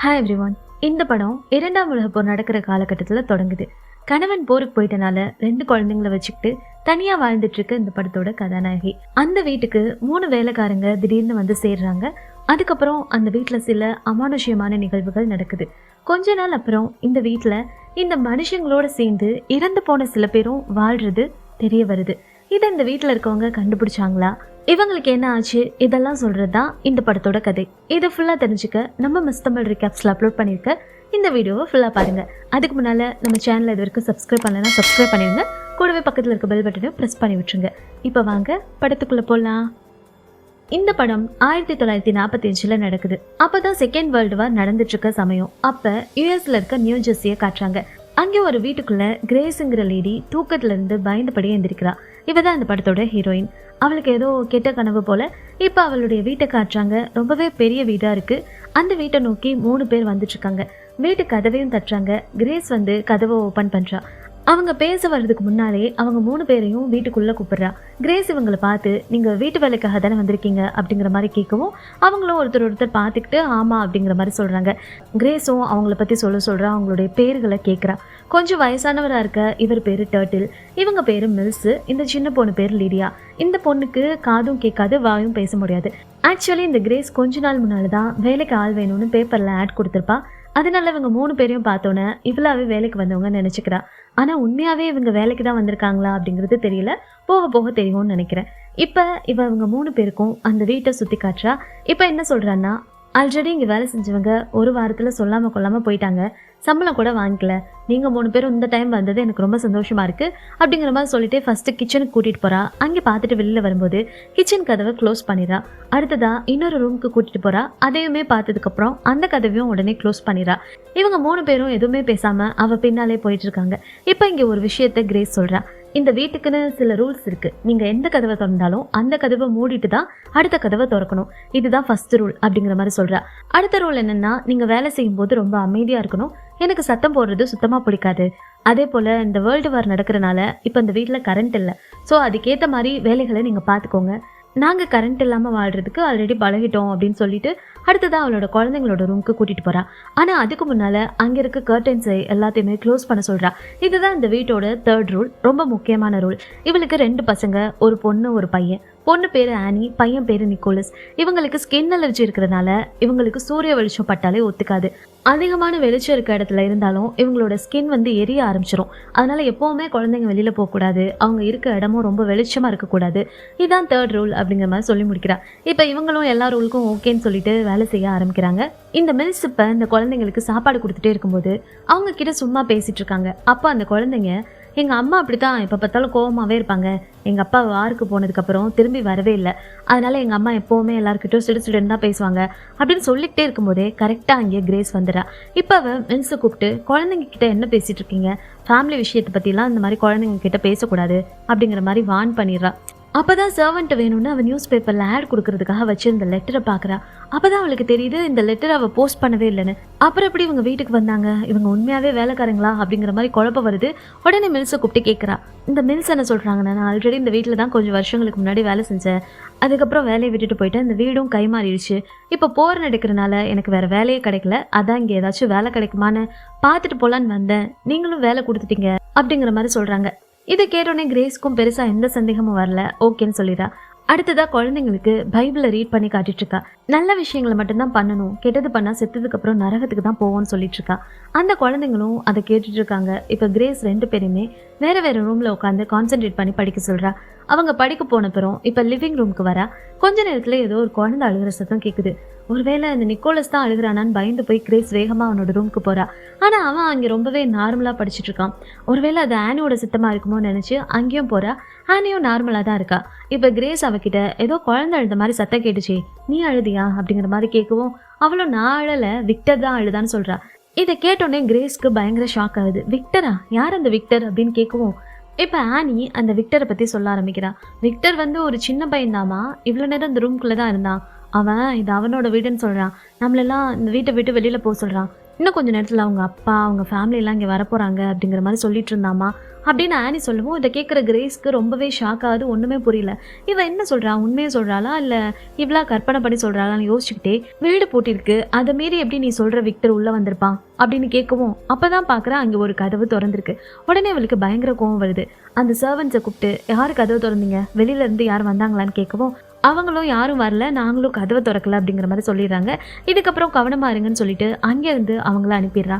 Hi everyone. இந்த படம் இரண்டாம் உலகப் போர் நடக்கிற காலகட்டத்தில் தொடங்குது. கணவன் போருக்கு போயிட்டனால 2 குழந்தைங்களை வச்சுக்கிட்டு தனியா வாழ்ந்துட்டு இருக்க இந்த படத்தோட கதாநாயகி. அந்த வீட்டுக்கு 3 வேலைக்காரங்க திடீர்னு வந்து சேர்றாங்க. அதுக்கப்புறம் அந்த வீட்டுல சில அமானுஷ்யமான நிகழ்வுகள் நடக்குது. கொஞ்ச நாள் அப்புறம் இந்த வீட்டுல இந்த மனுஷங்களோட சேர்ந்து இறந்து போன சில பேரும் வாழ்றது தெரிய வருது. இதை இந்த வீட்டுல இருக்கவங்க கண்டுபிடிச்சாங்களா, இவங்களுக்கு என்ன ஆச்சு, இதெல்லாம் சொல்றதுதான் இந்த படத்தோட கதை. இதை ஃபுல்லா தெரிஞ்சுக்க நம்ம மிஸ் தமிழ் ரிகேப்ஸ்ல அப்லோட் பண்ணிருக்க இந்த வீடியோவை ஃபுல்லா பாருங்க. அதுக்கு முன்னால நம்ம சேனல் இது வரைக்கும் சப்ஸ்கிரைப் பண்ணலன்னா சப்ஸ்கிரைப் பண்ணிருங்க. கூடவே பக்கத்துல இருக்க பெல் பட்டனையும் பிரஸ் பண்ணி விட்டுருங்க. இப்ப வாங்க படத்துக்குள்ள போலாம். இந்த படம் 1945 நடக்குது. அப்பதான் செகண்ட் வேர்ல்டு வார் நடந்துட்டு இருக்க சமயம். அப்ப யுஎஸ்ல இருக்க நியூ ஜெர்சியை காட்டுறாங்க. அங்கே ஒரு வீட்டுக்குள்ள கிரேஸ்ங்கிற லேடி தூக்கத்துல இருந்து பயந்தபடியே எந்திரிக்கிறா. இவதான் இந்த படத்தோட ஹீரோயின். அவளுக்கு ஏதோ கெட்ட கனவு போல இப்ப அவளுடைய வீட்டை காட்டுறாங்க. ரொம்பவே பெரிய வீடா இருக்கு. அந்த வீட்டை நோக்கி 3 பேர் வந்துட்டு இருக்காங்க. வீட்டு கதவையும் தட்டுறாங்க. கிரேஸ் வந்து கதவை ஓபன் பண்றா. அவங்க பேச வர்றதுக்கு முன்னாலே அவங்க 3 பேரையும் வீட்டுக்குள்ள கூப்பிடுறா. கிரேஸ் இவங்களை பார்த்து நீங்க வீட்டு வேலைக்காக தானே வந்திருக்கீங்க அப்படிங்கிற மாதிரி கேட்கவும் அவங்களும் ஒருத்தர் பார்த்துக்கிட்டு ஆமா அப்படிங்கிற மாதிரி சொல்றாங்க. கிரேஸும் அவங்கள பத்தி சொல்றா. அவங்களுடைய பேர்களை கேட்கிறா. கொஞ்சம் வயசானவரா இருக்க இவர் பேரு டர்ட்டில், இவங்க பேரு மில்ஸ், இந்த சின்ன பொண்ணு பேர் லிடியா. இந்த பொண்ணுக்கு காதும் கேட்காது, வாயும் பேச முடியாது. ஆக்சுவலி இந்த கிரேஸ் கொஞ்ச நாள் முன்னால்தான் வேலைக்கு ஆள் வேணும்னு பேப்பர்ல ஆட் கொடுத்துருப்பா. அதனால இவங்க 3 பேரையும் பார்த்தோன்னே இவ்வளாவே வேலைக்கு வந்தவங்க நினைச்சுக்கிறா. ஆனா உண்மையாவே இவங்க வேலைக்கு தான் வந்திருக்காங்களா அப்படிங்கிறது தெரியல. போக போக தெரியும்னு நினைக்கிறேன். இப்ப இவங்க 3 பேருக்கும் அந்த வீட்டை சுத்தி காட்டுறா. இப்ப என்ன சொல்றான்னா, ஆல்ரெடி இங்க வேலை செஞ்சவங்க 1 வாரத்துல சொல்லாம கொள்ளாம போயிட்டாங்க. சம்பளம் கூட வாங்கிக்கல. நீங்க 3 பேரும் இந்த டைம் வந்தது எனக்கு ரொம்ப சந்தோஷமா இருக்கு அப்படிங்கிற மாதிரி சொல்லிட்டு ஃபர்ஸ்ட் கிச்சனுக்கு கூட்டிட்டு போறா. அங்கே பார்த்துட்டு வெளியில வரும்போது கிச்சன் கதவை க்ளோஸ் பண்ணிடுறா. அடுத்ததா இன்னொரு ரூமுக்கு கூட்டிட்டு போறா. அதையுமே பார்த்ததுக்கு அப்புறம் அந்த கதவையும் உடனே க்ளோஸ் பண்ணிடுறா. இவங்க 3 பேரும் எதுவுமே பேசாம அவ பின்னாலே போயிட்டு இருக்காங்க. இப்ப இங்க ஒரு விஷயத்த கிரேஸ் சொல்றா. இந்த வீட்டுக்குன்னு சில ரூல்ஸ் இருக்கு. நீங்க எந்த கதவை திறந்தாலும் அந்த கதவை மூடிட்டு தான் அடுத்த கதவை திறக்கணும். இதுதான் ஃபர்ஸ்ட் ரூல் அப்படிங்கிற மாதிரி சொல்றா. அடுத்த ரூல் என்னன்னா, நீங்க வேலை செய்யும் போது ரொம்ப அமைதியா இருக்கணும். எனக்கு சத்தம் போடுறது சுத்தமா பிடிக்காது. அதே போல இந்த வேர்ல்டு வார் நடக்கிறனால இப்ப இந்த வீட்டுல கரண்ட் இல்லை. ஸோ அதுக்கேற்ற மாதிரி வேலைகளை நீங்க பாத்துக்கோங்க. நாங்க கரண்ட் இல்லாம வாழ்றதுக்கு ஆல்ரெடி பழகிட்டோம் அப்படின்னு சொல்லிட்டு அடுத்ததான் அவளோட குழந்தைங்களோட ரூமுக்கு கூட்டிட்டு போறா. ஆனா அதுக்கு முன்னால அங்க இருக்க கர்டன்ஸை எல்லாத்தையுமே க்ளோஸ் பண்ண சொல்றா. இதுதான் இந்த வீட்டோட 3rd ரூல், ரொம்ப முக்கியமான ரூல். இவளுக்கு 2 பசங்க, ஒரு பொண்ணு ஒரு பையன். பொண்ணு பேரு ஆனி, பையன் பேரு நிக்கோலஸ். இவங்களுக்கு ஸ்கின் அலர்ஜி இருக்கிறதுனால இவங்களுக்கு சூரிய வெளிச்சம் பட்டாலே ஒத்துக்காது. அதிகமான வெளிச்சம் இருக்க இடத்துல இருந்தாலும் இவங்களோட ஸ்கின் வந்து எரிய ஆரம்பிச்சிடும். அதனால எப்பவுமே குழந்தைங்க வெளியில போகக்கூடாது. அவங்க இருக்க இடமும் ரொம்ப வெளிச்சமா இருக்கக்கூடாது. இதுதான் 3rd ரூல் அப்படிங்கிற மாதிரி சொல்லி முடிக்கிறா. இப்ப இவங்களும் எல்லா ரூலுக்கும் ஓகேன்னு சொல்லிட்டு வேலை செய்ய ஆரம்பிக்கிறாங்க. இந்த மில்ஸ் இப்ப இந்த குழந்தைங்களுக்கு சாப்பாடு கொடுத்துட்டே இருக்கும்போது அவங்க கிட்ட சும்மா பேசிட்டு இருக்காங்க. அப்ப அந்த குழந்தைங்க, எங்க அம்மா அப்படித்தான் எப்ப பார்த்தாலும் கோவமாவே இருப்பாங்க. எங்க அப்பா வாருக்கு போனதுக்கு அப்புறம் திரும்பி வரவே இல்லை. அதனால எங்க அம்மா எப்பவுமே எல்லாருக்கிட்டும் சிடுசிடுன்னு தான் பேசுவாங்க அப்படின்னு சொல்லிக்கிட்டே இருக்கும்போதே கரெக்டா அங்கே கிரேஸ் வந்துடுறா. இப்ப அவ மில்ஸை கூப்பிட்டு குழந்தைங்க கிட்ட என்ன பேசிட்டு இருக்கீங்க, ஃபேமிலி விஷயத்தை பத்திலாம் இந்த மாதிரி குழந்தைங்க கிட்ட பேசக்கூடாது அப்படிங்கிற மாதிரி வார்ன் பண்ணிடுறா. அப்பதான் சர்வெண்ட் வேணும்னு அவ நியூஸ் பேப்பர்ல ஆட் கொடுக்கறதுக்காக வச்சிருந்த லெட்டரை பாக்குறா. அப்பதான் அவளுக்கு தெரியுது இந்த லெட்டர் அவ போஸ்ட் பண்ணவே இல்லைன்னு. அப்புறம் எப்படி இவங்க வீட்டுக்கு வந்தாங்க, இவங்க உண்மையாவே வேலைக்காரங்களா அப்படிங்கிற மாதிரி குழப்பம் வருது. உடனே மில்ஸை கூப்பிட்டு கேட்கறா. இந்த மில்ஸ் என்ன சொல்றாங்கன்னா, நான் ஆல்ரெடி இந்த வீட்டுல தான் கொஞ்சம் வருஷங்களுக்கு முன்னாடி வேலை செஞ்சேன். அதுக்கப்புறம் வேலையை விட்டுட்டு போயிட்டேன். இந்த வீடும் கைமாறிடுச்சு. இப்ப போர் நடக்கிறதுனால எனக்கு வேற வேலையே கிடைக்கல. அதான் இங்க ஏதாச்சும் வேலை கிடைக்குமான்னு பாத்துட்டு போலான்னு வந்தேன். நீங்களும் வேலை கொடுத்துட்டீங்க அப்படிங்கிற மாதிரி சொல்றாங்க. இதை கேட்டோடனே கிரேஸ்க்கும் பெருசா எந்த சந்தேகமும் வரல. ஓகேன்னு சொல்லிடா. அடுத்ததா குழந்தைங்களுக்கு பைபிளை ரீட் பண்ணி காட்டிட்டு இருக்கா. நல்ல விஷயங்களை மட்டும்தான் பண்ணணும், கெட்டது பண்ணா செத்ததுக்கு அப்புறம் நரகத்துக்கு தான் போவோம்னு சொல்லிட்டு இருக்கா. அந்த குழந்தைங்களும் அதை கேட்டுட்டு இருக்காங்க. இப்ப கிரேஸ் 2 பேருமே வேற வேற ரூம்ல உட்காந்து கான்சென்ட்ரேட் பண்ணி படிக்க சொல்றா. அவங்க படிக்க போன பிறகு இப்ப லிவிங் ரூமுக்கு வரா. கொஞ்ச நேரத்துல ஏதோ ஒரு குழந்தை அழுகிற சத்தம் கேக்குது. ஒருவேளை அந்த நிக்கோலஸ் தான் அழுகிறானான்னு பயந்து போய் கிரேஸ் வேகமா அவனோட ரூமுக்கு போறா. ஆனா அவன் அங்க ரொம்பவே நார்மலா படிச்சுட்டு இருக்கான். ஒருவேளை அது ஆனியோட சித்தமா இருக்குமோ நினைச்சு அங்கேயும் போறா. ஆனியும் நார்மலா தான் இருக்கா. இப்ப கிரேஸ் அவகிட்ட ஏதோ குழந்தை அழுத மாதிரி சத்தம் கேட்டுச்சு, நீ அழுதியா அப்படிங்கிற மாதிரி கேட்கவும் அவளும் நான் அழல, விக்டர் தான் அழுதான்னு சொல்றா. இதை கேட்டோடனே கிரேஸ்க்கு பயங்கர ஷாக் ஆகுது. விக்டரா, யார் அந்த விக்டர் அப்படின்னு கேட்கவும் இப்ப ஆனி அந்த விக்டரை பத்தி சொல்ல ஆரம்பிக்கிறா. விக்டர் வந்து ஒரு சின்ன பையன் தாமா, இவ்வளவு நேரம் இந்த ரூம்குள்ளதான் இருந்தான். அவன் இது அவனோட வீடுன்னு சொல்றான், நம்மளெல்லாம் இந்த வீட்டை விட்டு வெளியில போக சொல்றான், இன்னும் கொஞ்ச நேரத்துல அவங்க அப்பா அவங்க ஃபேமிலி எல்லாம் இங்க வரப்போறாங்க அப்படிங்கிற மாதிரி சொல்லிட்டு இருந்தாமா அப்படின்னு ஆனி சொல்லவும், இதை கேட்குற கிரேஸ்க்கு ரொம்பவே ஷாக் ஆகுது. ஒண்ணுமே புரியல. இவ என்ன சொல்றா, உண்மையை சொல்றாளா இல்ல இவ்வளோ கற்பனை பண்ணி சொல்றாளான்னு யோசிச்சுக்கிட்டே, வீடு பூட்டிருக்கு, அதை மீறி எப்படி நீ சொல்ற விக்டர் உள்ள வந்திருப்பான் அப்படின்னு கேட்கவும், அப்பதான் பாக்குறா அங்க ஒரு கதவு திறந்திருக்கு. உடனே அவளுக்கு பயங்கர கோவம் வருது. அந்த சர்வன்ஸை கூப்பிட்டு, யாரு கதவு திறந்தீங்க, வெளியில இருந்து யாரும் வந்தாங்களான்னு கேட்கவும், அவங்களும் யாரும் வரல, நாங்களும் கதவை திறக்கல அப்படிங்கிற மாதிரி சொல்லிடுறாங்க. இதுக்கப்புறம் கவனமா இருங்கன்னு சொல்லிட்டு அங்கேருந்து அவங்கள அனுப்பிடுறா.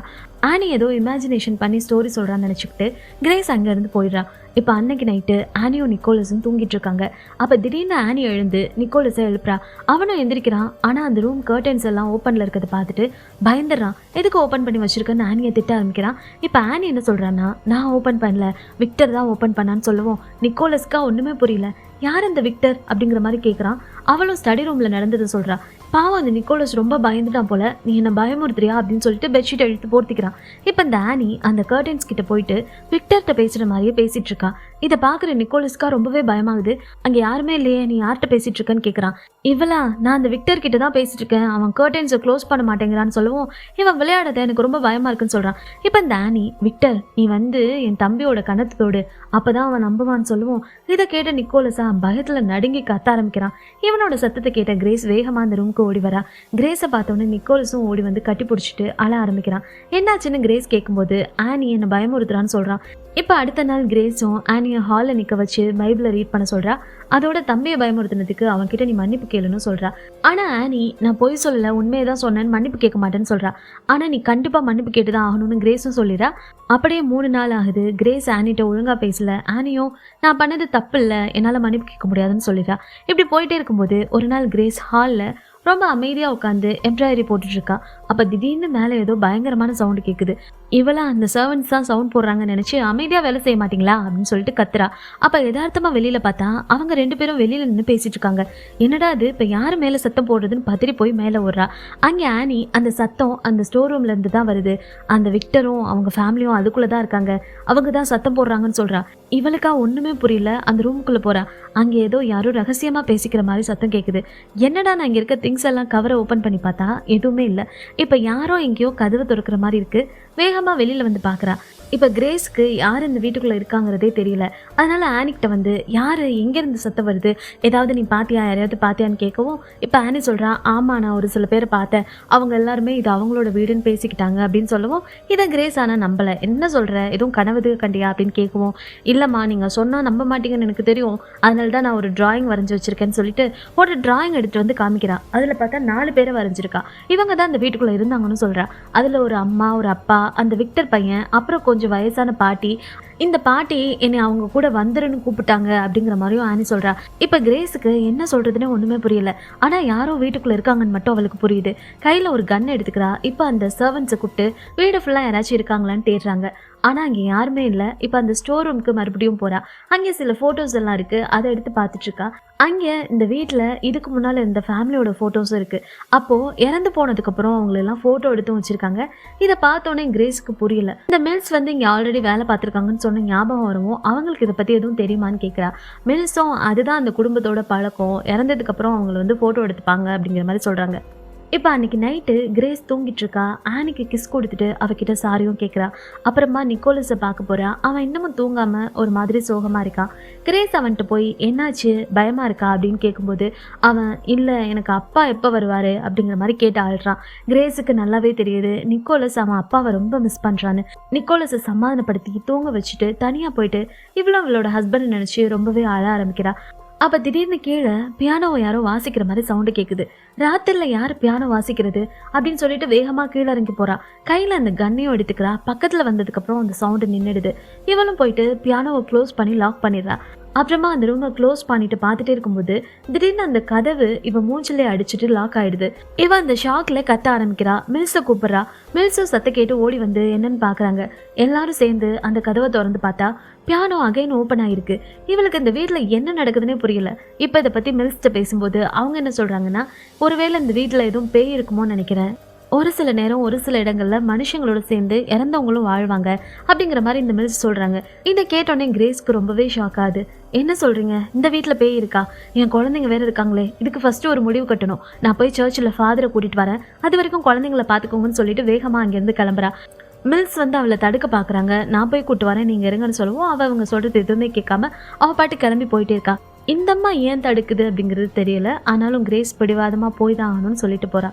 ஆனி ஏதோ இமேஜினேஷன் பண்ணி ஸ்டோரி சொல்றான்னு நினச்சிக்கிட்டு கிரேஸ் அங்கேருந்து போயிடுறா. இப்போ அன்னைக்கு நைட்டு ஆனியும் நிக்கோலஸும் தூங்கிட்டு இருக்காங்க. அப்போ திடீர்னு ஆனி எழுந்து நிக்கோலஸை எழுப்புறா. அவனும் எந்திரிக்கிறான். ஆனால் அந்த ரூம் கர்டன்ஸ் எல்லாம் ஓப்பனில் இருக்கிறத பார்த்துட்டு பயந்துடுறான். எதுக்கு ஓப்பன் பண்ணி வச்சிருக்கேன்னு ஆனியை திட்ட ஆரம்பிக்கிறான். இப்போ ஆனி என்ன சொல்கிறான்னா, நான் ஓப்பன் பண்ணல, விக்டர் தான் ஓப்பன் பண்ணான்னு சொல்லுவோம். நிக்கோலஸ்க்கா ஒன்றுமே புரியல. யார் இந்த விக்டர் அப்படிங்கிற மாதிரி கேட்குறான். அவளும் ஸ்டடி ரூமில் நடந்ததை சொல்கிறா. பாவம் அந்த நிக்கோலஸ் ரொம்ப பயந்துட்டான் போல, நீ என்ன பயமுறுத்துறியா அப்படின்னு சொல்லிட்டு பெட்ஷீட் எடுத்து போர்த்திக்கிறான். இப்போ இந்த ஆனி அந்த கர்டன்ஸ் கிட்ட போயிட்டு விக்டர்கிட்ட பேசுகிற மாதிரியே பேசிட்டு இருக்கா. இதை பார்க்குற நிக்கோலஸ்க்கா ரொம்பவே பயமாகுது. அங்கே யாருமே இல்லையே, நீ யார்கிட்ட பேசிட்டு இருக்கன்னு கேட்குறான். இவளா, நான் அந்த விக்டர் கிட்ட தான் பேசிட்டு இருக்கேன், அவன் கர்டன்ஸை க்ளோஸ் பண்ண மாட்டேங்கிறான்னு சொல்லவும், இவன் விளையாடாத, எனக்கு ரொம்ப பயமா இருக்குன்னு சொல்றான். இப்போ இந்த ஆனி, விக்டர் நீ வந்து என் தம்பியோட கணத்தோடு, அப்பதான் அவன் நம்புவான்னு சொல்லுவோம். இதை கேட்ட நிக்கோலஸா பயத்துல நடுங்கி கத்த ஆரம்பிக்கிறான். இவனோட சத்தத்தை கேட்ட கிரேஸ் வேகமா அந்த ரூமுக்கு ஓடி வரா. கிரேஸை பார்த்தோன்னே நிக்கோலஸும் ஓடி வந்து கட்டி பிடிச்சிட்டு அழ ஆரம்பிக்கிறான். என்னாச்சுன்னு கிரேஸ் கேட்கும்போது ஆனி என்னை பயமுறுத்துறான்னு சொல்றான். இப்போ அடுத்த நாள் கிரேஸும் ஆனியை ஹாலில் நிற்க வச்சு பைபிளை ரீட் பண்ண சொல்கிறா. அதோட தம்பியை பயமுறுத்தினதுக்கு அவன்கிட்ட நீ மன்னிப்பு கேளுன்னு சொல்கிறா. ஆனால் ஆனி, நான் பொய் சொல்லலை, உண்மையை தான் சொன்னேன்னு மன்னிப்பு கேட்க மாட்டேன்னு சொல்கிறா. ஆனால் நீ கண்டிப்பாக மன்னிப்பு கேட்டு தான் ஆகணும்னு கிரேஸும் சொல்லிடுறா. அப்படியே 3 நாள் ஆகுது. கிரேஸ் ஆனிட்ட ஒழுங்காக பேசல. ஆனியும் நான் பண்ணது தப்பு இல்லை, என்னால் மன்னிப்பு கேட்க முடியாதுன்னு சொல்லிடுறா. இப்படி போயிட்டே இருக்கும்போது ஒரு நாள் கிரேஸ் ஹாலில் ரொம்ப அமைதியாக உட்காந்து எம்ப்ராய்டரி போட்டுட்ருக்கா. அப்போ திடீர்னு மேலே ஏதோ பயங்கரமான சவுண்டு கேட்குது. இவளா, அந்த சர்வன்ஸ் தான் சவுண்ட் போடுறாங்கன்னு நினச்சி அமைதியாக வேலை செய்ய மாட்டிங்களா அப்படின்னு சொல்லிட்டு கத்துறா. அப்போ யதார்த்தமாக வெளியில் பார்த்தா அவங்க 2 பேரும் வெளியில் நின்று பேசிகிட்டு இருக்காங்க. என்னடா அது, இப்போ யார் மேலே சத்தம் போடுறதுன்னு பத்திரி போய் மேலே ஓடுறா. அங்கே ஆனி, அந்த சத்தம் அந்த ஸ்டோர் ரூம்லேருந்து தான் வருது, அந்த விக்டரும் அவங்க ஃபேமிலியும் அதுக்குள்ளே தான் இருக்காங்க, அவங்க தான் சத்தம் போடுறாங்கன்னு சொல்கிறா. இவளுக்கா ஒன்றுமே புரியல. அந்த ரூமுக்குள்ளே போகிறா. அங்கே ஏதோ யாரும் ரகசியமாக பேசிக்கிற மாதிரி சத்தம் கேட்குது. என்னடா, நான் இங்கே இருக்க திங்ஸ் எல்லாம் கவரை ஓப்பன் பண்ணி பார்த்தா எதுவுமே இல்லை. இப்போ யாரோ எங்கேயோ கதவை திறக்கிற மாதிரி இருக்குது. வேகமாக வெளியில் வந்து பார்க்குறா. இப்போ கிரேஸ்க்கு யார் இந்த வீட்டுக்குள்ளே இருக்காங்கிறதே தெரியல. அதனால ஆனிக்கிட்ட வந்து, யார் எங்கேருந்து சத்தம் வருது, ஏதாவது நீ பார்த்தியா, யாரையாவது பார்த்தியான்னு கேட்கவும், இப்போ ஆனி சொல்கிறா, ஆமாம் நான் ஒரு சில பேரை பார்த்தேன், அவங்க எல்லாருமே இது அவங்களோட வீடுன்னு பேசிக்கிட்டாங்க அப்படின்னு சொல்லவும், இதை கிரேஸ் ஆனால் நம்பலை. என்ன சொல்கிற, எதுவும் கனவு கண்டியா அப்படின்னு கேட்கவும், இல்லைம்மா நீங்கள் சொன்னால் நம்ப மாட்டீங்கன்னு எனக்கு தெரியும், அதனால தான் நான் ஒரு டிராயிங் வரைஞ்சி வச்சிருக்கேன்னு சொல்லிட்டு ஒரு டிராயிங் எடுத்துகிட்டு வந்து காமிக்கிறா. அதில் பார்த்தா 4 பேரை வரைஞ்சிருக்கா. இவங்க தான் அந்த வீட்டுக்குள்ளே இருந்தாங்கன்னு சொல்கிறா. அதில் ஒரு அம்மா, ஒரு அப்பா, அந்த விக்டர் பையன், அப்புறம் கொஞ்சம் வயசான பாட்டி. இந்த பாட்டி என்னை அவங்க கூட வந்துருன்னு கூப்பிட்டாங்க அப்படிங்கிற மாதிரியும் ஆனி சொல்றா. இப்ப கிரேஸுக்கு என்ன சொல்றதுன்னு ஒண்ணுமே புரியல. ஆனா யாரோ வீட்டுக்குள்ள இருக்காங்கன்னு மட்டும் அவளுக்கு புரியுது. கையில ஒரு கன் எடுத்துக்கிறா. இப்ப அந்த சர்வன்ஸை கூப்பிட்டு வீடு ஃபுல்லா யாராச்சும் இருக்காங்களான்னு தேடுறாங்க. ஆனா அங்க யாருமே இல்லை. இப்ப அந்த ஸ்டோர் ரூமுக்கு மறுபடியும் போறா. அங்கே சில போட்டோஸ் எல்லாம் இருக்கு, அதை எடுத்து பார்த்துட்டு இருக்கா. அங்கே இந்த வீட்டில் இதுக்கு முன்னால் இருந்த ஃபேமிலியோட ஃபோட்டோஸும் இருக்குது. அப்போது இறந்து போனதுக்கப்புறம் அவங்களெல்லாம் ஃபோட்டோ எடுத்தும் வச்சுருக்காங்க. இதை பார்த்தோன்னே கிரேஸுக்கு புரியல. இந்த மில்ஸ் வந்து இங்கே ஆல்ரெடி வேலை பார்த்துருக்காங்கன்னு சொன்ன ஞாபகம் வரவும் அவங்களுக்கு இதை பற்றி எதுவும் தெரியுமான்னு கேட்குறா. மில்ஸும் அதுதான் அந்த குடும்பத்தோட பழக்கம், இறந்ததுக்கப்புறம் அவங்கள வந்து ஃபோட்டோ எடுத்துப்பாங்க அப்படிங்கிற மாதிரி சொல்கிறாங்க. இப்போ அன்னைக்கு நைட்டு கிரேஸ் தூங்கிட்டு இருக்கா. ஆனிக்கு கிஸ் கொடுத்துட்டு அவகிட்ட சாரியும் கேட்குறா. அப்புறமா நிக்கோலஸை பார்க்க போறா. அவன் இன்னமும் தூங்காம ஒரு மாதிரி சோகமா இருக்கான். கிரேஸ் அவன்கிட்ட போய் என்னாச்சு, பயமா இருக்கா அப்படின்னு கேட்கும்போது அவன் இல்லை, எனக்கு அப்பா எப்போ வருவாரு அப்படிங்கிற மாதிரி கேட்டு ஆள்றான். கிரேஸுக்கு நல்லாவே தெரியுது நிக்கோலஸ் அவன் அப்பாவை ரொம்ப மிஸ் பண்றான்னு. நிக்கோலஸை சமாதானப்படுத்தி தூங்க வச்சுட்டு தனியா போயிட்டு இவ்வளோ அவளோட ஹஸ்பண்ட் நினைச்சு ரொம்பவே அழ ஆரம்பிக்கிறா. அப்போ திடீர்னு கீழே பியானோவை யாரோ வாசிக்கிற மாதிரி சவுண்டு கேட்குது. ராத்திரில யார் பியானோ வாசிக்கிறது அப்படின்னு சொல்லிட்டு வேகமாக கீழே இறங்கி போறா. கையில் அந்த கன்னையும் எடுத்துக்கிறா. பக்கத்தில் வந்ததுக்கப்புறம் அந்த சவுண்டு நின்றுடுது. இவளும் போயிட்டு பியானோவை க்ளோஸ் பண்ணி லாக் பண்ணிடுறா. அப்புறமா அந்த ரூமை க்ளோஸ் பண்ணிட்டு பார்த்துட்டே இருக்கும்போது திடீர்னு அந்த கதவு இவ மூஞ்சிலே அடிச்சுட்டு லாக் ஆயிடுது. இவ அந்த ஷாக்ல கத்த ஆரம்பிக்கிறா. மில்ஸை கூப்பிடுறா. மில்ஸும் சத்த கேட்டு ஓடி வந்து என்னன்னு பாக்குறாங்க. எல்லாரும் சேர்ந்து அந்த கதவை திறந்து பார்த்தா பியானோ அகைன் ஓப்பன் ஆயிருக்கு. இவளுக்கு இந்த வீட்டில் என்ன நடக்குதுன்னே புரியல. இப்போ இதை பற்றி மில்ஸ்கிட்ட பேசும்போது அவங்க என்ன சொல்கிறாங்கன்னா, ஒருவேளை இந்த வீட்டில் எதுவும் பேய் இருக்குமோன்னு நினைக்கிறேன், ஒரு சில நேரம் ஒரு சில இடங்கள்ல மனுஷங்களோட சேர்ந்து இறந்தவங்களும் வாழ்வாங்க அப்படிங்கிற மாதிரி இந்த மில்ஸ் சொல்றாங்க. இதை கேட்டோடனே கிரேஸ்க்கு ரொம்பவே ஷாக் ஆகுது. என்ன சொல்றீங்க? இந்த வீட்டில் பேய் இருக்கா? என் குழந்தைங்க வேற இருக்காங்களே, இதுக்கு ஃபர்ஸ்ட் ஒரு முடிவு கட்டணும். நான் போய் சர்ச்சில் ஃபாதரை கூட்டிட்டு வரேன், அது வரைக்கும் குழந்தைங்களை பார்த்துக்கோங்கன்னு சொல்லிட்டு வேகமா அங்கேருந்து கிளம்புறா. மில்ஸ் அவளை தடுக்க பாக்குறாங்க. நான் போய் கூட்டு வரேன், நீங்க இருங்கன்னு சொல்லுவோம். அவங்க சொல்றது எதுவுமே கேட்காம அவ பாட்டு கிளம்பி போயிட்டே இருக்கா. இந்த அம்மா ஏன் தடுக்குது அப்படிங்கிறது தெரியல. ஆனாலும் கிரேஸ் பிடிவாதமா போய் தான் ஆகணும்னு சொல்லிட்டு போறா.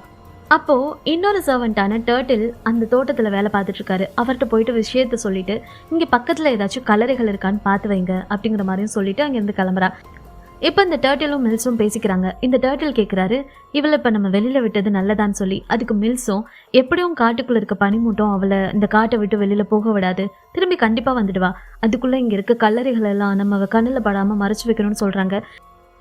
அப்போ இன்னொரு சர்வெண்டான டர்ட்டில் அந்த தோட்டத்துல வேலை பார்த்துட்டு இருக்காரு. அவர்கிட்ட போயிட்டு விஷயத்த சொல்லிட்டு, இங்க பக்கத்துல ஏதாச்சும் கல்லறைகள் இருக்கான்னு பார்த்து வைங்க அப்படிங்கிற மாதிரியும் சொல்லிட்டு அங்கிருந்து கிளம்புறா. இப்போ இந்த டர்ட்டிலும் மில்ஸும் பேசிக்கிறாங்க. இந்த டர்ட்டில் கேட்குறாரு, இவளை இப்போ நம்ம வெளியில் விட்டது நல்லதான்னு சொல்லி. அதுக்கு மில்ஸும், எப்படியும் காட்டுக்குள்ளே இருக்க பனிமூட்டம் அவளை இந்த காட்டை விட்டு வெளியில் போக விடாது, திரும்பி கண்டிப்பாக வந்துடுவா. அதுக்குள்ளே இங்கே இருக்க கல்லறைகள் எல்லாம் நம்ம அவள் கண்ணில் படாமல் மறைச்சு வைக்கணும்னு சொல்கிறாங்க.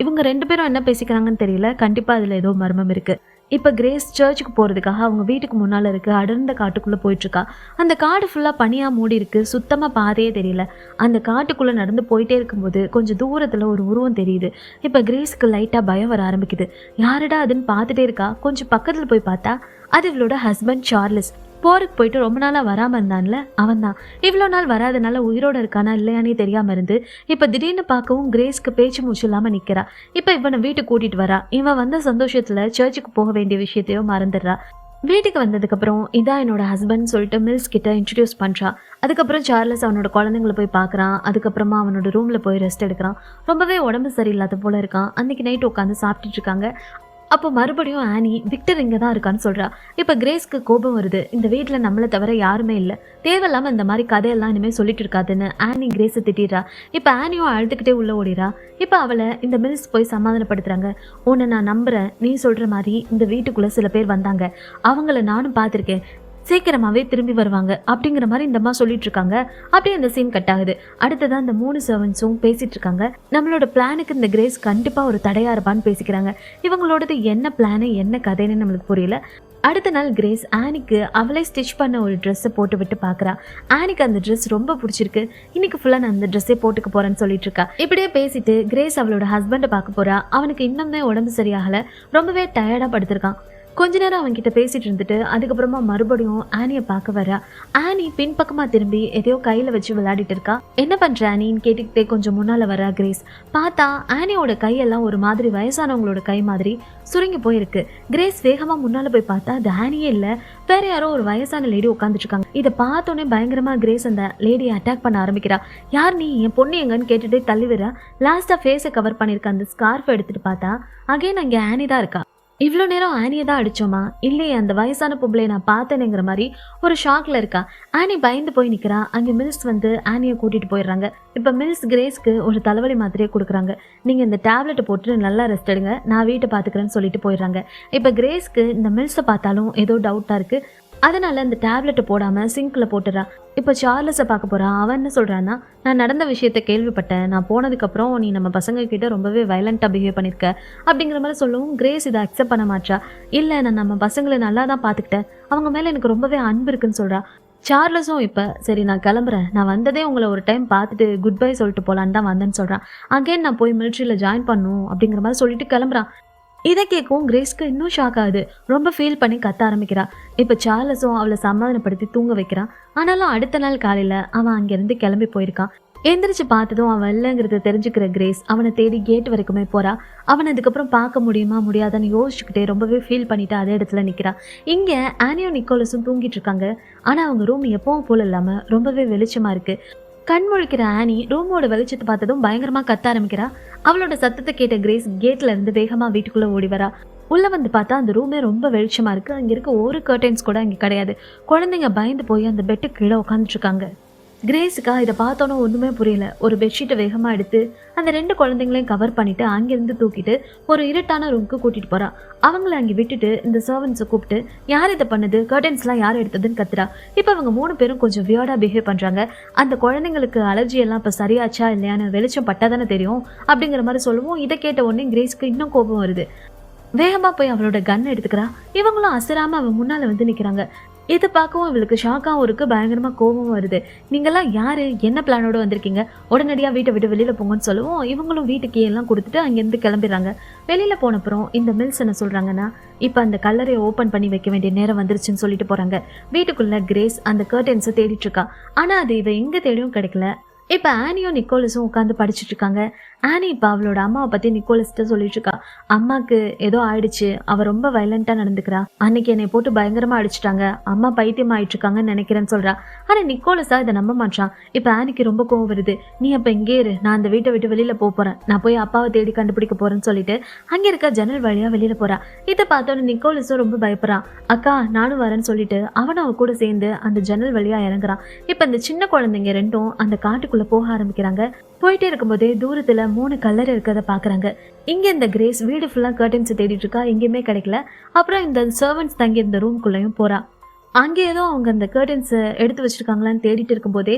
இவங்க 2 பேரும் என்ன பேசிக்கிறாங்கன்னு தெரியல. கண்டிப்பாக அதில் ஏதோ மர்மம் இருக்குது. இப்போ கிரேஸ் சர்ச்சுக்கு போகிறதுக்காக அவங்க வீட்டுக்கு முன்னால் இருக்க அடர்ந்த காட்டுக்குள்ளே போயிட்டுருக்கா. அந்த காடு ஃபுல்லாக பனியாக மூடி இருக்கு. சுத்தமாக பாதையே தெரியல. அந்த காட்டுக்குள்ளே நடந்து போயிட்டே இருக்கும்போது கொஞ்சம் தூரத்தில் ஒரு உருவம் தெரியுது. இப்போ கிரேஸ்க்கு லைட்டாக பயம் வர ஆரம்பிக்குது. யாருடா அதுன்னு பார்த்துட்டே இருக்கா. கொஞ்சம் பக்கத்தில் போய் பார்த்தா அது இவளோட ஹஸ்பண்ட் சார்லஸ். போருக்கு போயிட்டு ரொம்ப நாளாக வராமல் இருந்தான்ல, அவன் தான். இவ்வளோ நாள் வராதனால உயிரோடு இருக்கானா இல்லையானே தெரியாமல் இருந்து இப்போ திடீர்னு பார்க்கவும் கிரேஸ்க்கு பேச்சு மூச்சு இல்லாமல் நிற்கிறா. இப்போ இவனை வீட்டுக்கு கூட்டிகிட்டு வரா. இவன் வந்த சந்தோஷத்தில் சர்ச்சுக்கு போக வேண்டிய விஷயத்தையும் மறந்துடுறா. வீட்டுக்கு வந்ததுக்கப்புறம் இதான் என்னோட ஹஸ்பண்ட் சொல்லிட்டு மில்ஸ் கிட்ட இன்ட்ரடியூஸ் பண்ணுறா. அதுக்கப்புறம் சார்லஸ் அவனோட குழந்தைங்களை போய் பார்க்குறான். அதுக்கப்புறமா அவனோட ரூமில் போய் ரெஸ்ட் எடுக்கிறான். ரொம்பவே உடம்பு சரியில்லாத போல இருக்கான். அன்றைக்கி நைட் உட்காந்து சாப்பிட்டுட்டு இருக்காங்க. அப்போ மறுபடியும் ஆனி விக்டர் இங்கே தான் இருக்கான்னு சொல்கிறா. இப்போ கிரேஸ்க்கு கோபம் வருது. இந்த வீட்டில் நம்மளை தவிர யாருமே இல்லை, தேவையில்லாமல் இந்த மாதிரி கதையெல்லாம் இனிமேல் சொல்லிட்டு இருக்காதுன்னு ஆனி கிரேஸை திட்டிடுறா. இப்போ ஆனியும் அழுதுகிட்டே உள்ளே ஓடிறா. இப்போ அவளை இந்த மில்ஸ் போய் சமாதானப்படுத்துகிறாங்க. உன்னை நான் நம்புகிறேன், நீ சொல்கிற மாதிரி இந்த வீட்டுக்குள்ளே சில பேர் வந்தாங்க, அவங்கள நானும் பார்த்துருக்கேன், சீக்கிரமாவே திரும்பி வருவாங்க அப்படிங்கிற மாதிரி இந்த அம்மா சொல்லிட்டு இருக்காங்க. அப்படியே அந்த சீன் கட் ஆகுது. அடுத்ததான் இந்த 3 சர்வன்ஸும் பேசிட்டு இருக்காங்க. நம்மளோட பிளானுக்கு இந்த கிரேஸ் கண்டிப்பா ஒரு தடையா இருப்பான்னு பேசிக்கிறாங்க. இவங்களோடது என்ன பிளானு என்ன கதைன்னு நம்மளுக்கு புரியல. அடுத்த நாள் கிரேஸ் ஆனிக்கு அவளே ஸ்டிச் பண்ண ஒரு ட்ரெஸ்ஸை போட்டு விட்டு பார்க்குறா. ஆனிக்கு அந்த ட்ரெஸ் ரொம்ப பிடிச்சிருக்கு. இன்னைக்கு ஃபுல்லாக நான் அந்த ட்ரெஸ்ஸே போட்டுக்க போறேன்னு சொல்லிட்டு இருக்கா. இப்படியே பேசிட்டு கிரேஸ் அவளோட ஹஸ்பண்டை பார்க்க போறா. அவனுக்கு இன்னுமே உடம்பு சரியாகல, ரொம்பவே டயர்டாக படுத்திருக்கான். கொஞ்ச நேரம் அவன்கிட்ட பேசிட்டு இருந்துட்டு அதுக்கப்புறமா மறுபடியும் ஆனியை பார்க்க வரா. ஆனி பின்பக்கமா திரும்பி எதையோ கையில வச்சு விளையாடிட்டு இருக்கா. என்ன பண்ற ஆனின்னு கேட்டுக்கிட்டே கொஞ்சம் முன்னால வரா கிரேஸ். பார்த்தா ஆனியோட கையெல்லாம் ஒரு மாதிரி வயசானவங்களோட கை மாதிரி சுருங்கி போயிருக்கு. கிரேஸ் வேகமா முன்னால போய் பார்த்தா அது ஆனியே இல்ல, வேற யாரோ ஒரு வயசான லேடி உட்காந்துட்டு இருக்காங்க. இதை பார்த்தோன்னே பயங்கரமா கிரேஸ் அந்த லேடியை அட்டாக் பண்ண ஆரம்பிக்கிறா. யார் நீ, என் பொண்ணு எங்கன்னு கேட்டுட்டு தள்ளி விடுறா. லாஸ்டா ஃபேஸை கவர் பண்ணிருக்க அந்த ஸ்கார்ஃப் எடுத்துட்டு பார்த்தா அகைன் அங்கே ஆனி தான் இருக்கா. இவ்வளோ நேரம் ஆனியை தான் அடித்தோமா, இல்லையே அந்த வயசான பொம்பளை நான் பார்த்தேனுங்கிற மாதிரி ஒரு ஷாக்கில் இருக்கா. ஆனி பயந்து போய் நிற்கிறா. அங்கே மில்ஸ் வந்து ஆனியை கூட்டிகிட்டு போயிடுறாங்க. இப்போ மில்ஸ் கிரேஸ்க்கு ஒரு தலைவலி மாத்திரையே கொடுக்குறாங்க. நீங்கள் இந்த டேப்லெட்டை போட்டு நல்லா ரெஸ்ட் எடுங்க, நான் வீட்டை பார்த்துக்கிறேன்னு சொல்லிட்டு போயிடுறாங்க. இப்போ கிரேஸ்க்கு இந்த மில்ஸை பார்த்தாலும் ஏதோ டவுட்டாக இருக்குது. அதனால அந்த டேப்லெட்டை போடாமல் சிங்கில் போட்டுறா. இப்போ சார்லஸை பார்க்க போகிறான். அவன் என்ன சொல்கிறான்னா, நான் நடந்த விஷயத்த கேள்விப்பட்டேன், நான் போனதுக்கப்புறம் நீ நம்ம பசங்க கிட்ட ரொம்பவே வயலண்ட்டாக பிஹேவ் பண்ணியிருக்க அப்படிங்கிற மாதிரி சொல்லவும் கிரேஸ் இதை அக்செப்ட் பண்ண மாட்டா. இல்லை, நான் நம்ம பசங்களை நல்லா தான் பார்த்துக்கிட்டேன், அவங்க மேலே எனக்கு ரொம்பவே அன்பு இருக்குன்னு சொல்கிறா. சார்லஸும் இப்போ சரி நான் கிளம்புறேன், நான் வந்ததே உங்களை ஒரு டைம் பார்த்துட்டு குட் பை சொல்லிட்டு போகலான்னு தான் வந்தேன்னு சொல்கிறான். அகைன் நான் போய் மிலிட்ரியில் ஜாயின் பண்ணணும் அப்படிங்கிற மாதிரி சொல்லிட்டு கிளம்புறான். இதை கேட்கும் கிரேஸ்க்கு இன்னும் ஷாக் ஆகுது. ரொம்ப ஃபீல் பண்ணி கத்த ஆரம்பிக்கிறா. இப்போ சார்லஸும் அவளை சமாதானப்படுத்தி தூங்க வைக்கிறான். ஆனாலும் அடுத்த நாள் காலையில் அவன் அங்கேருந்து கிளம்பி போயிருக்கான். எந்திரிச்சு பார்த்ததும் அவன் இல்லைங்கிறத தெரிஞ்சுக்கிற கிரேஸ் அவனை தேடி கேட் வரைக்குமே போறா. அவனை அதுக்கப்புறம் பார்க்க முடியுமா முடியாதான்னு யோசிச்சுக்கிட்டே ரொம்பவே ஃபீல் பண்ணிட்டு அதே இடத்துல நிற்கிறான். இங்கே ஆனியும் நிக்கோலஸும் தூங்கிட்டு இருக்காங்க. ஆனால் அவங்க ரூம் எப்பவும் போல இல்லாமல் ரொம்பவே வெளிச்சமாக இருக்கு. கண் முழிக்கிற ஆனி ரூமோட வெளிச்சத்தை பார்த்ததும் பயங்கரமா கத்த ஆரம்பிக்கிறா. அவளோட சத்தத்தை கேட்ட கிரேஸ் கேட்ல இருந்து வேகமா வீட்டுக்குள்ள ஓடி வரா. உள்ள வந்து பார்த்தா அந்த ரூமே ரொம்ப வெளிச்சமா இருக்கு. அங்க இருக்க ஒரு கர்டைன்ஸ் கூட அங்க கிடையாது. குழந்தைங்க பயந்து போய் அந்த பெட்டு கீழே உட்காந்துட்டு இருக்காங்க. கிரேஸுக்கா இதை பார்த்தோன்னே ஒன்றுமே புரியல. ஒரு பெட்ஷீட்டை வேகமாக எடுத்து அந்த 2 குழந்தைங்களையும் கவர் பண்ணிவிட்டு அங்கேருந்து தூக்கிட்டு ஒரு இருட்டான ரூமுக்கு கூட்டிகிட்டு போகிறா. அவங்கள அங்கே விட்டுட்டு இந்த சர்வன்ஸை கூப்பிட்டு யார் இதை பண்ணுது, கர்டன்ஸ்லாம் யார் எடுத்ததுன்னு கத்துறா. இப்போ அவங்க 3 பேரும் கொஞ்சம் வியர்டாக பிஹேவ் பண்ணுறாங்க. அந்த குழந்தைங்களுக்கு அலர்ஜி எல்லாம் இப்போ சரியாச்சா இல்லையான்னு வெளிச்சம் பட்டாதானே தெரியும் அப்படிங்கிற மாதிரி சொல்லுவோம். இதை கேட்ட உடனே கிரேஸ்க்கு இன்னும் கோபம் வருது. வேகமாக போய் அவளோட கன் எடுத்துக்கிறா. இவங்களும் அசராமல் அவன் முன்னால் வந்து நிற்கிறாங்க. இதை பார்க்கவும் இவளுக்கு ஷாக்காகவும் இருக்கு, பயங்கரமா கோபமும் வருது. நீங்கெல்லாம் யாரு, என்ன பிளானோட வந்திருக்கீங்க, உடனடியாக வீட்டை விட்டு வெளியில போங்கன்னு சொல்லவும் இவங்களும் வீட்டுக்கு எல்லாம் கொடுத்துட்டு அங்கேருந்து கிளம்பிடுறாங்க. வெளியில போனப்புறம் இந்த மில்ஸ் என்ன சொல்றாங்கன்னா, இப்போ அந்த கல்லறையை ஓப்பன் பண்ணி வைக்க வேண்டிய நேரம் வந்துருச்சுன்னு சொல்லிட்டு போறாங்க. வீட்டுக்குள்ள கிரேஸ் அந்த கர்டன்ஸை தேடிட்டு இருக்கா. ஆனா அது இவ எங்க தேடியும் கிடைக்கல. இப்ப ஆனியும் நிக்கோலஸும் உட்காந்து படிச்சுட்டு இருக்காங்க. ஆனி இப்ப அவளோட அம்மாவை பத்தி நிக்கோலஸ்ட்ட சொல்லிட்டு இருக்கா. அம்மாக்கு ஏதோ ஆயிடுச்சு, அவ ரொம்ப வயலண்டா நடந்துக்கிறா, அன்னைக்கு என்னை போட்டு பயங்கரமா அடிச்சுட்டாங்க, அம்மா பைத்தியம் ஆயிட்டு இருக்காங்கன்னு நினைக்கிறேன்னு சொல்றா. ஆனா நிக்கோலஸா இதை நம்ப மாட்டான். இப்ப ஆனிக்கு ரொம்ப கோவம் வருது. நீ அப்ப இங்கே இரு, நான் அந்த வீட்டை விட்டு வெளியில போறேன், நான் போய் அப்பாவை தேடி கண்டுபிடிக்க போறேன்னு சொல்லிட்டு அங்க இருக்க ஜன்னல் வழியா வெளியில போறா. இதை பார்த்தோன்னு நிக்கோலஸும் ரொம்ப பயப்படுறான். அக்கா நானும் வரேன்னு சொல்லிட்டு அவனும் அவ கூட சேர்ந்து அந்த ஜன்னல் வழியா இறங்குறான். இப்ப இந்த சின்ன குழந்தைங்க ரெண்டும் அந்த காட்டுக்குள்ள போக ஆரம்பிக்கிறாங்க. போயிட்டே இருக்கும்போதே தூரத்துல 3 கல்லறை இருக்கிறத பாக்குறாங்க. இங்க இந்த கிரேஸ் வீடு ஃபுல்லா கர்டன்ஸ் தேடிட்டு இருக்கா, எங்கேயுமே கிடைக்கல. அப்புறம் இந்த சர்வன்ட்ஸ் தங்கி இருந்த ரூம்குள்ளேயும் போறா. அங்கே ஏதோ அவங்க அந்த கர்டன்ஸ் எடுத்து வச்சிருக்காங்களான்னு தேடிட்டு இருக்கும்போதே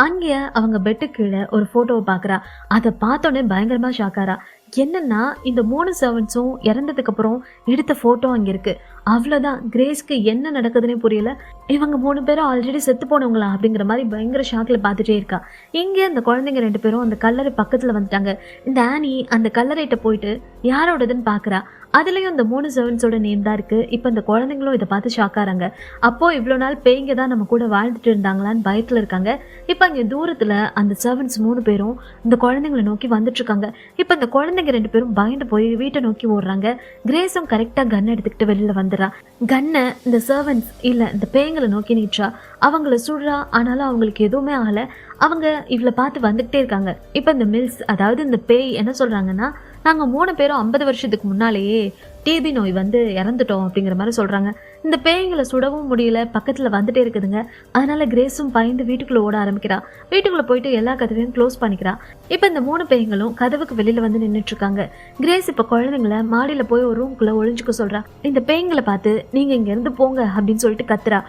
அங்கே அவங்க பெட்டு கீழே ஒரு போட்டோவை பாக்குறா. அதை பார்த்தோன்னே பயங்கரமா ஷாக்காரா. என்னன்னா இந்த 3 சர்வன்ட்ஸும் இறந்ததுக்கு அப்புறம் எடுத்த போட்டோ அங்க இருக்கு. அவ்வளவுதான், கிரேஸ்க்கு என்ன நடக்குதுன்னே புரியல. இவங்க 3 பேரும் ஆல்ரெடி செத்து போனவங்களா அப்படிங்கிற மாதிரி பயங்கர ஷாக்ல பார்த்துட்டே இருக்கா. இங்கே அந்த குழந்தைங்க 2 பேரும் அந்த கல்லறை பக்கத்துல வந்துட்டாங்க. இந்த ஆனி அந்த கல்லறைகிட்ட போயிட்டு யாரோடதுன்னு பாக்குறா. அதுலயும் இந்த 3 சர்வன்ட்ஸோட நேம் தான் இருக்கு. இப்ப இந்த குழந்தைங்களும் இதை பார்த்து ஷாக்காராங்க. அப்போ இவ்வளவு நாள் பேய்ங்க தான் நம்ம கூட வாழ்ந்துட்டு இருந்தாங்களான்னு பயத்துல இருக்காங்க. இப்ப அங்க தூரத்துல அந்த சர்வன்ட்ஸ் 3 பேரும் இந்த குழந்தைங்களை நோக்கி வந்துட்டு இருக்காங்க. இப்ப இந்த குழந்தைங்க 2 பேரும் பயந்து போய் வீட்டை நோக்கி ஓடுறாங்க. கிரேஸும் கரெக்டா கன் எடுத்துக்கிட்டு வெளியில வந்துடுறா. கன்னை இந்த சர்வன்ட்ஸ் இல்ல இந்த பேய்களை நோக்கி நிற்றா. அவங்கள சுடுறா. ஆனாலும் அவங்களுக்கு எதுவுமே ஆகல. அவங்க இவளை பார்த்து வந்துகிட்டே இருக்காங்க. இப்ப இந்த மில்ஸ், அதாவது இந்த பேய் என்ன சொல்றாங்கன்னா, நாங்க 3 பேரும் 50 வருஷத்துக்கு முன்னாலேயே டிபி நோய் வந்து இறந்துட்டோம் அப்படிங்கிற மாதிரி சொல்றாங்க. இந்த பேய்களை சுடவும் முடியல, பக்கத்துல வந்துட்டே இருக்குதுங்க. அதனால கிரேஸும் பயந்து வீட்டுக்குள்ள ஓட ஆரம்பிக்கிறா. வீட்டுக்குள்ள போயிட்டு எல்லா கதவையும் க்ளோஸ் பண்ணிக்கிறா. இப்ப இந்த 3 பேய்களும் கதவுக்கு வெளியில வந்து நின்றுட்டு இருக்காங்க. கிரேஸ் இப்ப குழந்தைங்களை மாடியில போய் ஒரு ரூம்குள்ள ஒளிஞ்சுக்க சொல்றா. இந்த பேய்களை பார்த்து நீங்க இங்க இருந்து போங்க அப்படின்னு சொல்லிட்டு கத்துறா.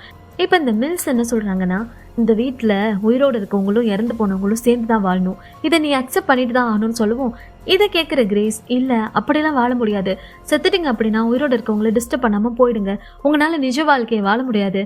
இப்ப இந்த மில்ஸ் என்ன சொல்றாங்கன்னா, இந்த வீட்டுல உயிரோடு இருக்கவங்களும் இறந்து போனவங்களும் சேர்ந்துதான் வாழணும், இதை நீ அக்செப்ட் பண்ணிட்டு தான் ஆகணும்னு சொல்லுவோம். இதை கேட்கிற கிரேஸ், இல்ல அப்படிலாம் வாழ முடியாது, செத்துட்டீங்க அப்படின்னா உயிரோடு இருக்கவங்களை டிஸ்டர்ப் பண்ணாம போயிடுங்க, உங்களால நிஜ வாழ்க்கையை வாழ முடியாது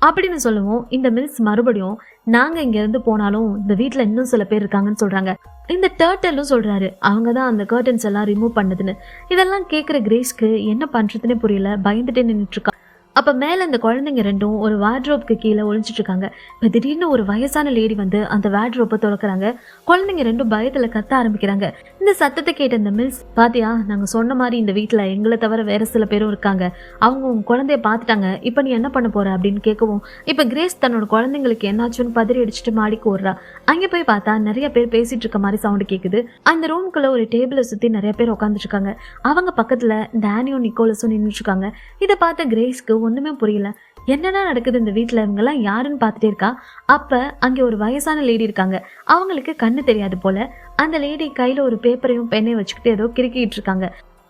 அப்படின்னு சொல்லுவோம். இந்த மில்ஸ் மறுபடியும், நாங்க இங்க இருந்து போனாலும் இந்த வீட்டுல இன்னும் சில பேர் இருக்காங்கன்னு சொல்றாங்க. இந்த டர்ட்டலும் சொல்றாரு, அவங்கதான் அந்த கர்டன்ஸ் எல்லாம் ரிமூவ் பண்ணதுன்னு. இதெல்லாம் கேட்கிற கிரேஸ்க்கு என்ன பண்றதுன்னே புரியல, பயந்துட்டே நின்றுட்டு இருக்கா. அப்ப மேல இந்த குழந்தைங்க 2ம் ஒரு வார்ட்ரோப்க்கு கீழே ஒளிஞ்சிட்டு இருக்காங்க. இப்ப திடீர்னு ஒரு வயசான லேடி வந்து அந்த வார்ட்ரோப்பை திறக்கிறாங்க. குழந்தைங்க 2ம் பயத்துல கத்த ஆரம்பிக்கிறாங்க. இந்த சத்தத்தை கேட்ட இந்த மில்ஸ், பாத்தியா நாங்க சொன்ன மாதிரி இந்த வீட்டுல எங்களை தவிர வேற சில பேரும் இருக்காங்க, அவங்க உங்க குழந்தைய பாத்துட்டாங்க, இப்ப நீ என்ன பண்ண போற அப்படின்னு கேட்கவும், இப்ப கிரேஸ் தன்னோட குழந்தைங்களுக்கு என்னாச்சுன்னு பதறி அடிச்சுட்டு மாடிக்கு ஓடுறா. அங்க போய் பார்த்தா நிறைய பேர் பேசிட்டு இருக்க மாதிரி சவுண்ட் கேக்குது. அந்த ரூம்குள்ள ஒரு டேபிளை சுத்தி நிறைய பேர் உட்காந்துட்டு இருக்காங்க. அவங்க பக்கத்துல இந்த ஆனியும் நிக்கோலஸும் நின்றுட்டு இருக்காங்க. இதை பார்த்த கிரேஸ்க்கு ஒண்ணுமே புரியல. என்னன்னா நடக்குது இந்த வீட்டுல, இவங்க எல்லாம் யாருன்னு பார்த்துட்டே இருக்கா. அப்ப அங்க ஒரு வயசான லேடி இருக்காங்க. அவங்களுக்கு கண்ணு தெரியாது போல. அந்த லேடி கையில ஒரு பேப்பரையும் பெண்ணையும் வச்சுக்கிட்டு ஏதோ கிறுக்கிட்டு இருக்காங்க.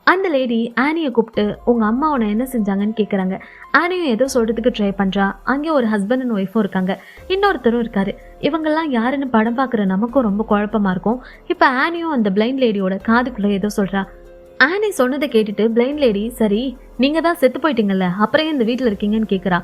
அந்த லேடி ஆனியை கூப்பிட்டு, உங்க அம்மா உன்னை என்ன செஞ்சாங்கன்னு கேக்குறாங்க. ஆனியும் ஏதோ சொல்றதுக்கு ட்ரை பண்றா. அங்கே ஒரு ஹஸ்பண்ட் அண்ட் ஒய்ஃபும் இருக்காங்க, இன்னொருத்தரும் இருக்காரு. இவங்கெல்லாம் யாருன்னு படம் பாக்குற நமக்கும் ரொம்ப குழப்பமா இருக்கும். இப்ப ஆனியும் அந்த பிளைண்ட் லேடியோட காதுக்குள்ள ஏதோ சொல்றா. ஆனி சொன்னதை கேட்டுட்டு பிளைண்ட் லேடி, சரி நீங்க தான் செத்து போயிட்டீங்கல்ல, அப்புறம் இந்த வீட்டுல இருக்கீங்கன்னு கேக்குறா.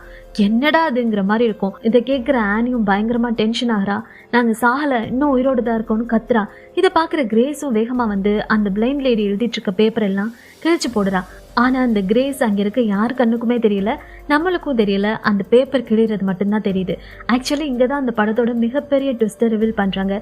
என்னடா அதுங்கிற மாதிரி இருக்கும். இதை கேட்கிற ஆனியும் பயங்கரமா டென்ஷன் ஆகுறா. நாங்க சாகல, இன்னும் உயிரோடு தான் இருக்கோம்னு கத்துறா. இதை பாக்குற கிரேஸும் வேகமா வந்து அந்த பிளைண்ட் லேடி எழுதிட்டு இருக்க பேப்பர் எல்லாம் கிழிச்சு போடுறா. ஆனா அந்த கிரேஸ் அங்க இருக்க யாரு கண்ணுக்குமே தெரியல, நம்மளுக்கும் தெரியல. அந்த பேப்பர் கிழிறது மட்டும்தான் தெரியுது. ஆக்சுவலி இங்கதான் அந்த படத்தோட மிகப்பெரிய ட்விஸ்டை ரிவீல் பண்றாங்க.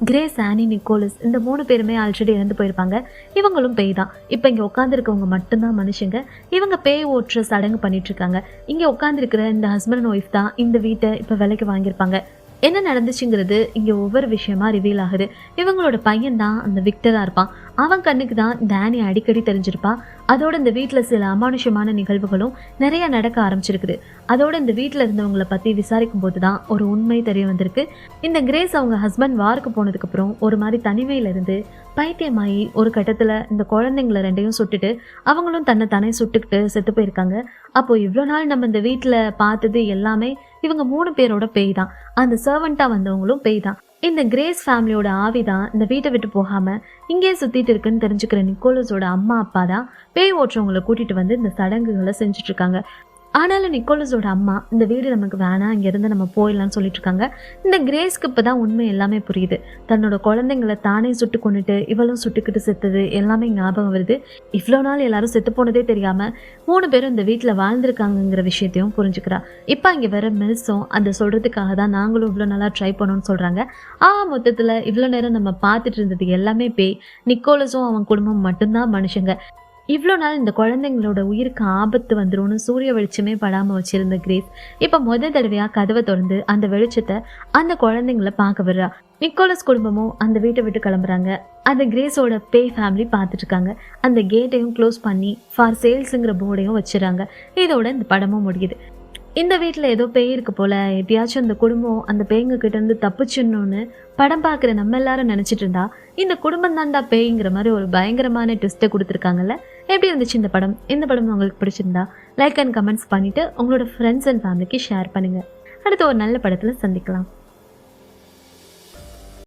கிரேஸ், ஆனி, நிக்கோலஸ் இந்த 3 பேருமே ஆல்ரெடி இறந்து போயிருப்பாங்க. இவங்களும் பேய் தான். இப்ப இங்க உட்காந்துருக்கவங்க மட்டும்தான் மனுஷங்க. இவங்க பேய் ஓட்டுற சடங்கு பண்ணிட்டு இருக்காங்க. இங்க உட்காந்துருக்கிற இந்த ஹஸ்பண்ட் அண்ட் ஒய்ஃப் தான் இந்த வீட்டை இப்ப விலைக்கு வாங்கியிருப்பாங்க. என்ன நடந்துச்சுங்கிறது இங்க ஒவ்வொரு விஷயமா ரிவீல் ஆகுது. இவங்களோட பையன் தான் அந்த விக்டரா இருப்பான். அவன் கண்ணுக்கு தான் இந்த ஆனி அடிக்கடி தெரிஞ்சிருப்பா. அதோட இந்த வீட்டுல சில அமானுஷமான நிகழ்வுகளும் நிறைய நடக்க ஆரம்பிச்சிருக்குது. அதோட இந்த வீட்டுல இருந்தவங்களை பத்தி விசாரிக்கும் போதுதான் ஒரு உண்மை தெரிய வந்திருக்கு. இந்த கிரேஸ் அவங்க ஹஸ்பண்ட் வாருக்கு போனதுக்கு அப்புறம் ஒரு மாதிரி தனிமையில இருந்து பைத்தியமாயி ஒரு கட்டத்துல இந்த குழந்தைங்களை 2யும் சுட்டுட்டு அவங்களும் தன்னை தானே சுட்டுக்கிட்டு செத்து போயிருக்காங்க. அப்போ இவ்வளவு நாள் நம்ம இந்த வீட்டுல பார்த்தது எல்லாமே இவங்க 3 பேரோட பேய் தான். அந்த சர்வெண்டா வந்தவங்களும் பேய் தான். இந்த கிரேஸ் ஃபேமிலியோட ஆவிதான் இந்த வீட்டை விட்டு போகாம இங்கே சுத்திட்டு இருக்குன்னு தெரிஞ்சுக்கிற நிக்கோலஸோட அம்மா அப்பா தான் பேய் ஓட்டுறவங்களை கூட்டிட்டு வந்து இந்த சடங்குகளை செஞ்சுட்டு இருக்காங்க. ஆனாலும் நிக்கோலஸோட அம்மா இந்த வீடு நமக்கு வேணாம், இங்கேருந்து நம்ம போயிடலாம்னு சொல்லிட்டு இருக்காங்க. இந்த கிரேஸ்க்கு இப்போ தான் உண்மை எல்லாமே புரியுது. தன்னோட குழந்தைங்களை தானே சுட்டு கொண்டுட்டு இவளும் சுட்டுக்கிட்டு செத்தது எல்லாமே ஞாபகம் வருது. இவ்வளோ நாள் எல்லாரும் செத்து போனதே தெரியாமல் 3 பேரும் இந்த வீட்டில் வாழ்ந்திருக்காங்கங்கிற விஷயத்தையும் புரிஞ்சுக்கிறா. இப்போ அங்கே வர மில்ஸும் அந்த சொல்கிறதுக்காக தான் நாங்களும் இவ்வளோ நாளாக ட்ரை பண்ணோம்னு சொல்கிறாங்க. மொத்தத்தில் இவ்வளோ நேரம் நம்ம பார்த்துட்டு இருந்தது எல்லாமே பேய். நிக்கோலஸும் அவன் குடும்பம் மட்டும்தான் மனுஷங்க. இவ்வளோ நாள் இந்த குழந்தைங்களோட உயிருக்கு ஆபத்து வந்துரும்னு சூரிய வெளிச்சமே படாமல் வச்சிருந்த கிரேஸ் இப்போ தடவையாக கதவை திறந்து அந்த வெளிச்சத்தை அந்த குழந்தைங்கள பார்க்க விடுறா. நிக்கோலஸ் குடும்பமும் அந்த வீட்டை விட்டு கிளம்புறாங்க. அந்த கிரேஸோட பேய் ஃபேமிலி பார்த்துட்டு இருக்காங்க. அந்த கேட்டையும் க்ளோஸ் பண்ணி ஃபார் சேல்ஸுங்கிற போர்டையும் வச்சுறாங்க. இதோட இந்த படமும் முடியுது. இந்த வீட்டில் ஏதோ பேய் இருக்கு போல, எப்படியாச்சும் அந்த குடும்பம் அந்த பேய்ங்க கிட்ட இருந்து தப்பிச்சிடணும்னு படம் பார்க்குற நம்ம எல்லாரும் நினச்சிட்டு இருந்தா இந்த குடும்பம் தாண்டா பேய்ங்கிற மாதிரி ஒரு பயங்கரமான ட்விஸ்ட்டை கொடுத்துருக்காங்கல்ல. எப்படி இருந்துச்சு இந்த படம்? இந்த படம் உங்களுக்கு பிடிச்சிருந்தா லைக் அண்ட் கமெண்ட்ஸ் பண்ணிவிட்டு உங்களோட ஃப்ரெண்ட்ஸ் அண்ட் ஃபேமிலிக்கு ஷேர் பண்ணுங்கள். அடுத்து ஒரு நல்ல படத்தில் சந்திக்கலாம்.